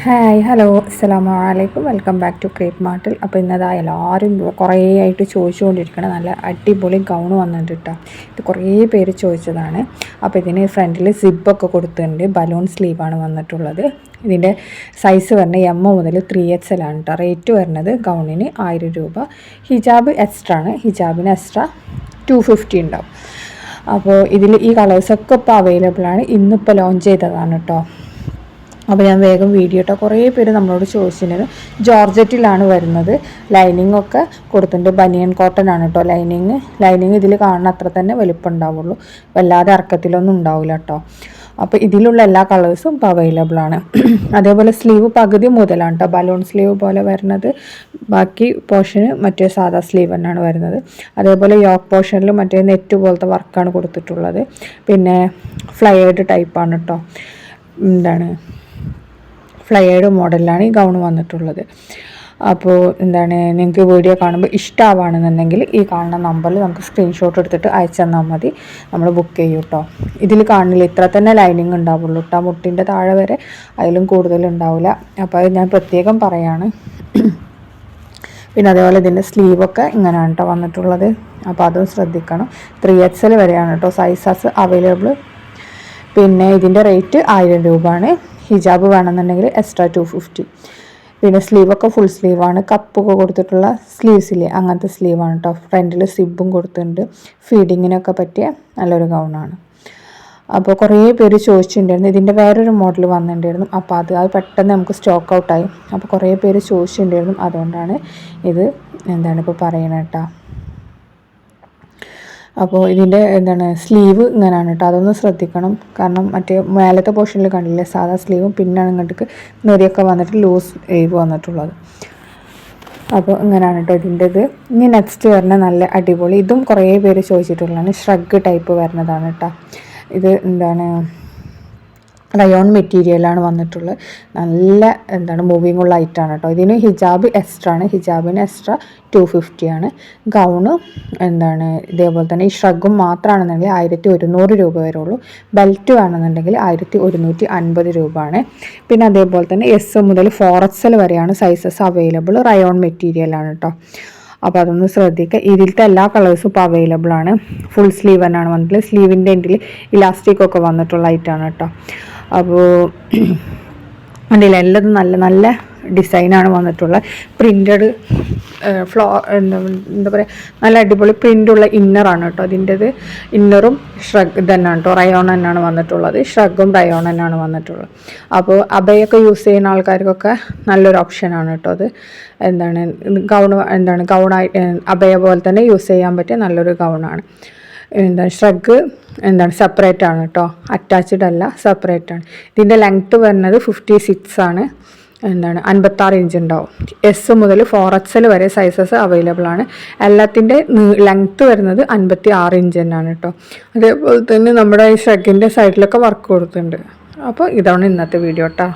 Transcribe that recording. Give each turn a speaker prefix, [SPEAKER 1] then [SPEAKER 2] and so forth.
[SPEAKER 1] Hi hello അസ്സലാമു അലൈക്കും welcome back to crepe മാർട്ടിൽ. അപ്പോൾ ഇന്നതാ എല്ലാവരും കുറേ ആയിട്ട് ചോദിച്ചുകൊണ്ടിരിക്കണം. നല്ല അടിപൊളി ഗൗൺ വന്നിട്ട് കേട്ടോ. ഇത് കുറേ പേര് ചോദിച്ചതാണ്. അപ്പോൾ ഇതിന് ഫ്രണ്ടിൽ സിബൊക്കെ കൊടുത്തിട്ടുണ്ട്. ബലൂൺ സ്ലീവാണ് വന്നിട്ടുള്ളത്. ഇതിൻ്റെ സൈസ് വരുന്നത് എം മുതൽ 3XL ആണ് കേട്ടോ. റേറ്റ് വരുന്നത് ഗൗണിന് 1000 രൂപ. ഹിജാബ് എക്സ്ട്രാ ആണ്. ഹിജാബിന് എക്സ്ട്രാ 250 ഉണ്ടാവും. അപ്പോൾ ഇതിൽ ഈ കളേഴ്സൊക്കെ ഇപ്പോൾ അവൈലബിൾ ആണ്. ഇന്നിപ്പോൾ ലോഞ്ച് ചെയ്തതാണ് കേട്ടോ. അപ്പോൾ ഞാൻ വേഗം വീഡിയോ ഇട്ടോ. കുറേ പേര് നമ്മളോട് ചോദിച്ചിട്ടുണ്ട്. ജോർജറ്റിലാണ് വരുന്നത്. ലൈനിങ് ഒക്കെ കൊടുത്തിട്ടുണ്ട്. ബനിയൻ കോട്ടൺ ആണ് കേട്ടോ ലൈനിങ് ഇതിൽ കാണുന്ന അത്ര തന്നെ വലിപ്പം ഉണ്ടാവുള്ളൂ. വല്ലാതെ ഇറക്കത്തിലൊന്നും ഉണ്ടാവില്ല കേട്ടോ. അപ്പോൾ ഇതിലുള്ള എല്ലാ കളേഴ്സും ഇപ്പോൾ അവൈലബിൾ ആണ്. അതേപോലെ സ്ലീവ് പകുതി മുതലാണ് കേട്ടോ. ബലൂൺ സ്ലീവ് പോലെ വരുന്നത്. ബാക്കി പോർഷന് മറ്റേ സാധാ സ്ലീവ് തന്നെയാണ് വരുന്നത്. അതേപോലെ യോക്ക് പോർഷനിൽ മറ്റേ നെറ്റ് പോലത്തെ വർക്കാണ് കൊടുത്തിട്ടുള്ളത്. പിന്നെ ഫ്ലയേർഡ് ടൈപ്പാണ് കേട്ടോ. ഫ്ലയേർഡ് മോഡലിലാണ് ഈ ഗൗൺ വന്നിട്ടുള്ളത്. അപ്പോൾ നിങ്ങൾക്ക് വീഡിയോ കാണുമ്പോൾ ഇഷ്ടമാവുകയാണെന്നുണ്ടെങ്കിൽ ഈ കാണുന്ന നമ്പറിൽ നമുക്ക് സ്ക്രീൻഷോട്ട് എടുത്തിട്ട് അയച്ചു തന്നാൽ മതി. നമ്മൾ ബുക്ക് ചെയ്യും കേട്ടോ. ഇതിൽ കാണുന്നില്ല, ഇത്ര തന്നെ ലൈനിങ് ഉണ്ടാവുള്ളൂ കേട്ടോ. മുട്ടിൻ്റെ താഴെ വരെ അതിലും കൂടുതൽ ഉണ്ടാവില്ല. അപ്പോൾ അത് ഞാൻ പ്രത്യേകം പറയാണ്. പിന്നെ അതേപോലെ ഇതിൻ്റെ സ്ലീവൊക്കെ ഇങ്ങനെയാണ് കേട്ടോ വന്നിട്ടുള്ളത്. അപ്പോൾ അതും ശ്രദ്ധിക്കണം. 3XL വരെയാണ് കേട്ടോ സൈസസ് അവൈലബിൾ. പിന്നെ ഇതിൻ്റെ റേറ്റ് 1000 രൂപയാണ്. ഹിജാബ് വേണമെന്നുണ്ടെങ്കിൽ എക്സ്ട്രാ 250. പിന്നെ സ്ലീവൊക്കെ ഫുൾ സ്ലീവാണ്. കപ്പൊക്കെ കൊടുത്തിട്ടുള്ള സ്ലീവ്സില്ലേ, അങ്ങനത്തെ സ്ലീവാണ് കേട്ടോ. ഫ്രണ്ടിൽ സിബും കൊടുത്തിട്ടുണ്ട്. ഫീഡിങ്ങിനൊക്കെ പറ്റിയ നല്ലൊരു ഗൗണാണ്. അപ്പോൾ കുറേ പേര് ചോദിച്ചിട്ടുണ്ടായിരുന്നു. ഇതിൻ്റെ വേറൊരു മോഡൽ വന്നിട്ടുണ്ടായിരുന്നു. അപ്പോൾ അത് പെട്ടെന്ന് നമുക്ക് സ്റ്റോക്ക് ഔട്ടായി. അപ്പോൾ കുറേ പേര് ചോദിച്ചിട്ടുണ്ടായിരുന്നു. അതുകൊണ്ടാണ് ഇത് ഇപ്പോൾ പറയണത് കേട്ടോ. അപ്പോൾ ഇതിൻ്റെ സ്ലീവ് ഇങ്ങനെയാണ് കേട്ടോ. അതൊന്ന് ശ്രദ്ധിക്കണം. കാരണം മറ്റേ മേലത്തെ പോർഷനിൽ കണ്ടില്ലേ സാധാ സ്ലീവും, പിന്നാണ് ഇങ്ങോട്ടേക്ക് നെറിയൊക്കെ വന്നിട്ട് ലൂസ് സ്ലീവ് വന്നിട്ടുള്ളത്. അപ്പോൾ ഇങ്ങനെയാണ് കേട്ടോ ഇതിൻ്റെത്. ഇനി നെക്സ്റ്റ് വരുന്ന നല്ല അടിപൊളി, ഇതും കുറേ പേര് ചോദിച്ചിട്ടുള്ളതാണ്. ഷ്രഗ് ടൈപ്പ് വരുന്നതാണ് കേട്ടോ. ഇത് റയോൺ മെറ്റീരിയലാണ് വന്നിട്ടുള്ളത്. നല്ല മൂവിങ് ഉള്ള ഐറ്റാണ് കേട്ടോ. ഇതിന് ഹിജാബ് എക്സ്ട്രാ ആണ്. ഹിജാബിന് എക്സ്ട്രാ 250 ആണ്. ഗൗണ് ഇതേപോലെ തന്നെ ഈ ഷ്രഗും മാത്രമാണെന്നുണ്ടെങ്കിൽ 1100 രൂപ വരെ ഉള്ളൂ. ബെൽറ്റ് വേണമെന്നുണ്ടെങ്കിൽ 1150 രൂപ ആണ്. പിന്നെ അതേപോലെ തന്നെ S മുതൽ 4XL വരെയാണ് സൈസസ് അവൈലബിൾ. റയോൺ മെറ്റീരിയലാണ് കേട്ടോ. അപ്പോൾ അതൊന്ന് ശ്രദ്ധിക്കുക. ഇതിലത്തെ എല്ലാ കളേഴ്സും ഇപ്പോൾ അവൈലബിൾ ആണ്. ഫുൾ സ്ലീവ് തന്നെയാണ് വന്നിട്ടുള്ളത്. സ്ലീവിൻ്റെ എൻഡിൽ ഇലാസ്റ്റിക്കൊക്കെ വന്നിട്ടുള്ള ഐറ്റാണ് കേട്ടോ. അപ്പോൾ അതിൽ എല്ലാതും നല്ല നല്ല ഡിസൈനാണ് വന്നിട്ടുള്ളത്. പ്രിൻ്റഡ് എന്താ പറയുക, നല്ല അടിപൊളി പ്രിൻ്റുള്ള ഇന്നറാണ് കേട്ടോ. അതിൻ്റെത് ഇന്നറും ഷ്രഗ് തന്നെയാണ് കേട്ടോ. റയോൺ തന്നെയാണ് വന്നിട്ടുള്ളത്. ഷ്രഗും റയോൺ തന്നെയാണ് വന്നിട്ടുള്ളത്. അപ്പോൾ അബയൊക്കെ യൂസ് ചെയ്യുന്ന ആൾക്കാർക്കൊക്കെ നല്ലൊരു ഓപ്ഷനാണ് കേട്ടോ. അത് ഗൗണായി അബയ പോലെ തന്നെ യൂസ് ചെയ്യാൻ പറ്റിയ നല്ലൊരു ഗൗണാണ്. ഷ്രഗ് സെപ്പറേറ്റ് ആണ് കേട്ടോ. അറ്റാച്ച്ഡ് അല്ല, സെപ്പറേറ്റ് ആണ്. ഇതിൻ്റെ ലെങ്ത്ത് വരുന്നത് 56 ആണ്. 56 ഇഞ്ച് ഉണ്ടാവും. S മുതൽ 4XL വരെ സൈസസ് അവൈലബിൾ ആണ്. എല്ലാത്തിൻ്റെ ലെങ്ത്ത് വരുന്നത് 56 ഇഞ്ച് തന്നെയാണ് കേട്ടോ. അതേപോലെ തന്നെ നമ്മുടെ ഈ ഷ്രഗിൻ്റെ സൈഡിലൊക്കെ വർക്ക് കൊടുത്തിട്ടുണ്ട്. അപ്പോൾ ഇതാണ് ഇന്നത്തെ വീഡിയോ കേട്ടോ.